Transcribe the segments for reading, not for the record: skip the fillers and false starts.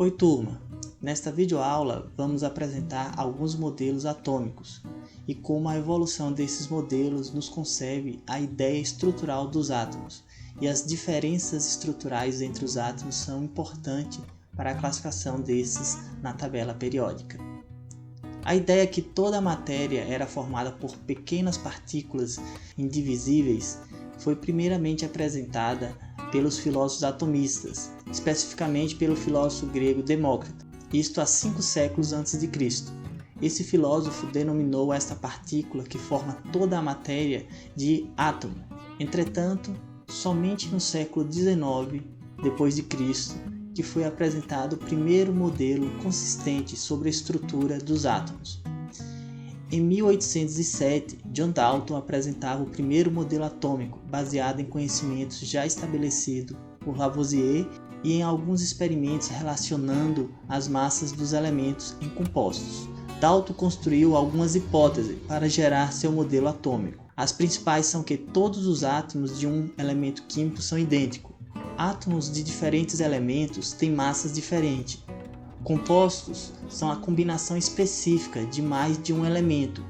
Oi turma, nesta videoaula vamos apresentar alguns modelos atômicos e como a evolução desses modelos nos concebe a ideia estrutural dos átomos, e as diferenças estruturais entre os átomos são importantes para a classificação desses na tabela periódica. A ideia é que toda a matéria era formada por pequenas partículas indivisíveis foi primeiramente apresentada pelos filósofos atomistas, especificamente pelo filósofo grego Demócrito, isto há 5 séculos antes de Cristo. Esse filósofo denominou esta partícula que forma toda a matéria de átomo. Entretanto, somente no século XIX depois de Cristo que foi apresentado o primeiro modelo consistente sobre a estrutura dos átomos. Em 1807, John Dalton apresentava o primeiro modelo atômico, baseado em conhecimentos já estabelecidos por Lavoisier e em alguns experimentos relacionando as massas dos elementos em compostos. Dalton construiu algumas hipóteses para gerar seu modelo atômico. As principais são que todos os átomos de um elemento químico são idênticos. Átomos de diferentes elementos têm massas diferentes. Compostos são a combinação específica de mais de um elemento,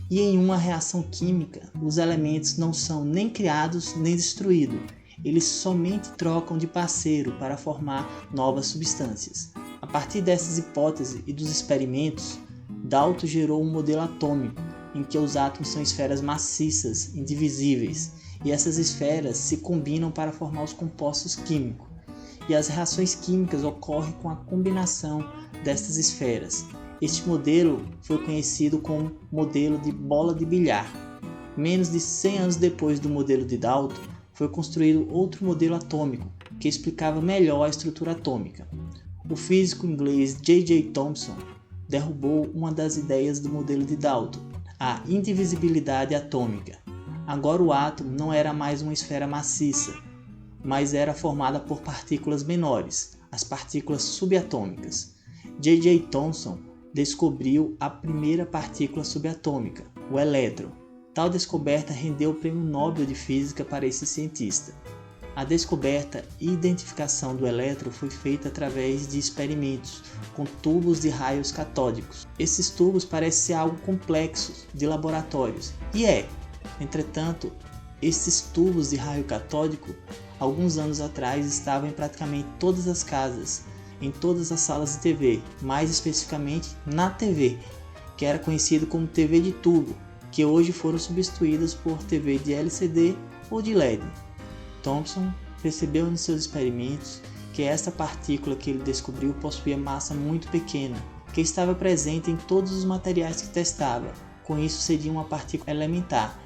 e em uma reação química, os elementos não são nem criados nem destruídos, eles somente trocam de parceiro para formar novas substâncias. A partir dessas hipóteses e dos experimentos, Dalton gerou um modelo atômico, em que os átomos são esferas maciças, indivisíveis, e essas esferas se combinam para formar os compostos químicos. E as reações químicas ocorrem com a combinação destas esferas. Este modelo foi conhecido como modelo de bola de bilhar. Menos de 100 anos depois do modelo de Dalton, foi construído outro modelo atômico, que explicava melhor a estrutura atômica. O físico inglês J.J. Thomson derrubou uma das ideias do modelo de Dalton, a indivisibilidade atômica. Agora o átomo não era mais uma esfera maciça, mas era formada por partículas menores, as partículas subatômicas. J.J. Thomson descobriu a primeira partícula subatômica, o elétron. Tal descoberta rendeu o Prêmio Nobel de Física para esse cientista. A descoberta e identificação do elétron foi feita através de experimentos com tubos de raios catódicos. Esses tubos parecem ser algo complexo de laboratórios, e é. Entretanto, esses tubos de raio catódico, alguns anos atrás, estavam em praticamente todas as casas, em todas as salas de TV, mais especificamente na TV, que era conhecido como TV de tubo, que hoje foram substituídas por TV de LCD ou de LED. Thomson percebeu nos seus experimentos que esta partícula que ele descobriu possuía massa muito pequena, que estava presente em todos os materiais que testava, com isso seria uma partícula elementar,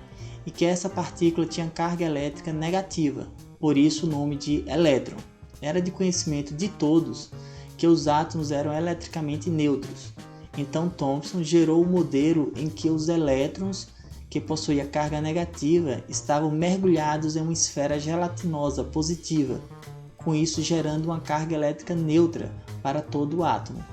e que essa partícula tinha carga elétrica negativa, por isso o nome de elétron. Era de conhecimento de todos que os átomos eram eletricamente neutros. Então Thomson gerou o modelo em que os elétrons, que possuíam carga negativa, estavam mergulhados em uma esfera gelatinosa positiva, com isso gerando uma carga elétrica neutra para todo o átomo.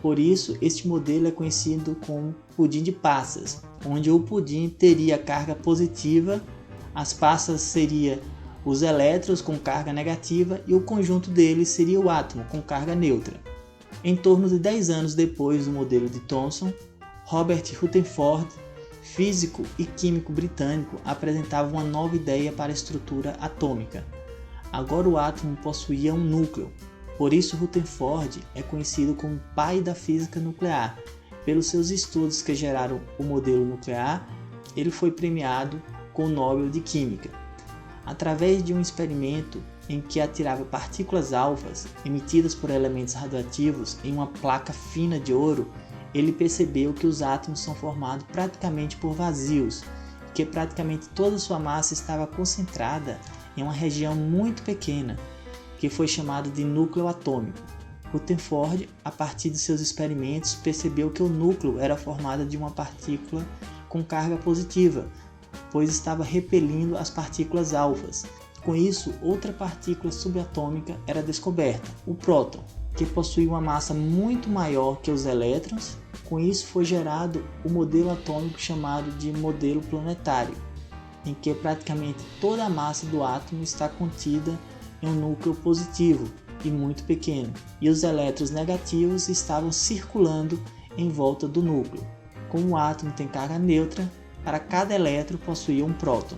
Por isso, este modelo é conhecido como pudim de passas, onde o pudim teria carga positiva, as passas seriam os elétrons com carga negativa e o conjunto deles seria o átomo com carga neutra. Em torno de 10 anos depois do modelo de Thomson, Robert Rutherford, físico e químico britânico, apresentava uma nova ideia para a estrutura atômica. Agora o átomo possuía um núcleo. Por isso, Rutherford é conhecido como pai da física nuclear. Pelos seus estudos que geraram o modelo nuclear, ele foi premiado com o Nobel de Química. Através de um experimento em que atirava partículas alfas emitidas por elementos radioativos em uma placa fina de ouro, ele percebeu que os átomos são formados praticamente por vazios, e que praticamente toda sua massa estava concentrada em uma região muito pequena, que foi chamado de núcleo atômico. Rutherford, a partir de seus experimentos, percebeu que o núcleo era formado de uma partícula com carga positiva, pois estava repelindo as partículas alfas. Com isso, outra partícula subatômica era descoberta, o próton, que possuía uma massa muito maior que os elétrons. Com isso foi gerado o modelo atômico chamado de modelo planetário, em que praticamente toda a massa do átomo está contida em um núcleo positivo, e muito pequeno, e os elétrons negativos estavam circulando em volta do núcleo. Como o átomo tem carga neutra, para cada elétron possuía um próton.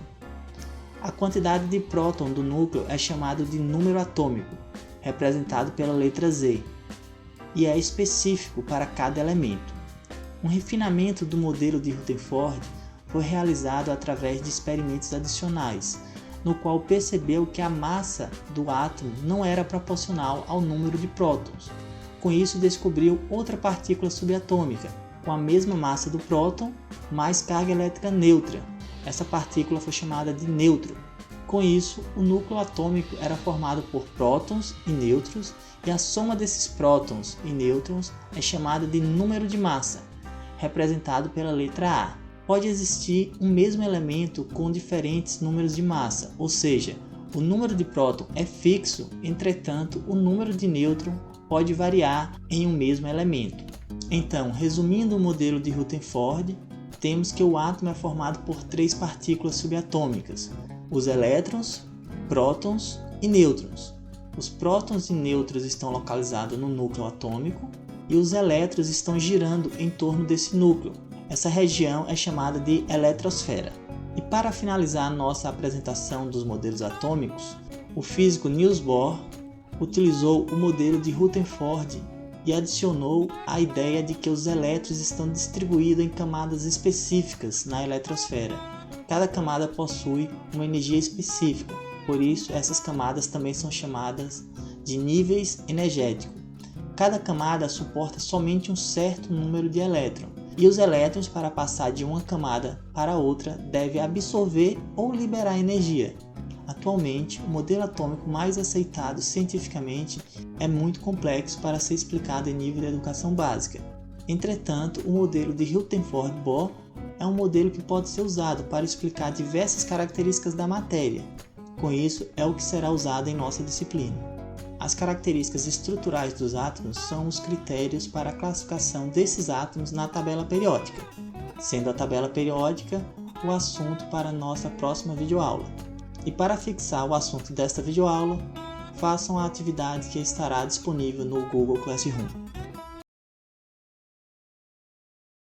A quantidade de próton do núcleo é chamada de número atômico, representado pela letra Z, e é específico para cada elemento. Um refinamento do modelo de Rutherford foi realizado através de experimentos adicionais, no qual percebeu que a massa do átomo não era proporcional ao número de prótons. Com isso, descobriu outra partícula subatômica, com a mesma massa do próton, mais carga elétrica neutra. Essa partícula foi chamada de nêutron. Com isso, o núcleo atômico era formado por prótons e nêutrons, e a soma desses prótons e nêutrons é chamada de número de massa, representado pela letra A. Pode existir um mesmo elemento com diferentes números de massa, ou seja, o número de próton é fixo, entretanto, o número de nêutron pode variar em um mesmo elemento. Então, resumindo o modelo de Rutherford, temos que o átomo é formado por 3 partículas subatômicas: os elétrons, prótons e nêutrons. Os prótons e nêutrons estão localizados no núcleo atômico e os elétrons estão girando em torno desse núcleo. Essa região é chamada de eletrosfera. E para finalizar a nossa apresentação dos modelos atômicos, o físico Niels Bohr utilizou o modelo de Rutherford e adicionou a ideia de que os elétrons estão distribuídos em camadas específicas na eletrosfera. Cada camada possui uma energia específica, por isso essas camadas também são chamadas de níveis energéticos. Cada camada suporta somente um certo número de elétrons, e os elétrons, para passar de uma camada para outra, devem absorver ou liberar energia. Atualmente, o modelo atômico mais aceitado cientificamente é muito complexo para ser explicado em nível de educação básica. Entretanto, o modelo de Rutherford-Bohr é um modelo que pode ser usado para explicar diversas características da matéria. Com isso, é o que será usado em nossa disciplina. As características estruturais dos átomos são os critérios para a classificação desses átomos na tabela periódica, sendo a tabela periódica o assunto para a nossa próxima videoaula. E para fixar o assunto desta videoaula, façam a atividade que estará disponível no Google Classroom.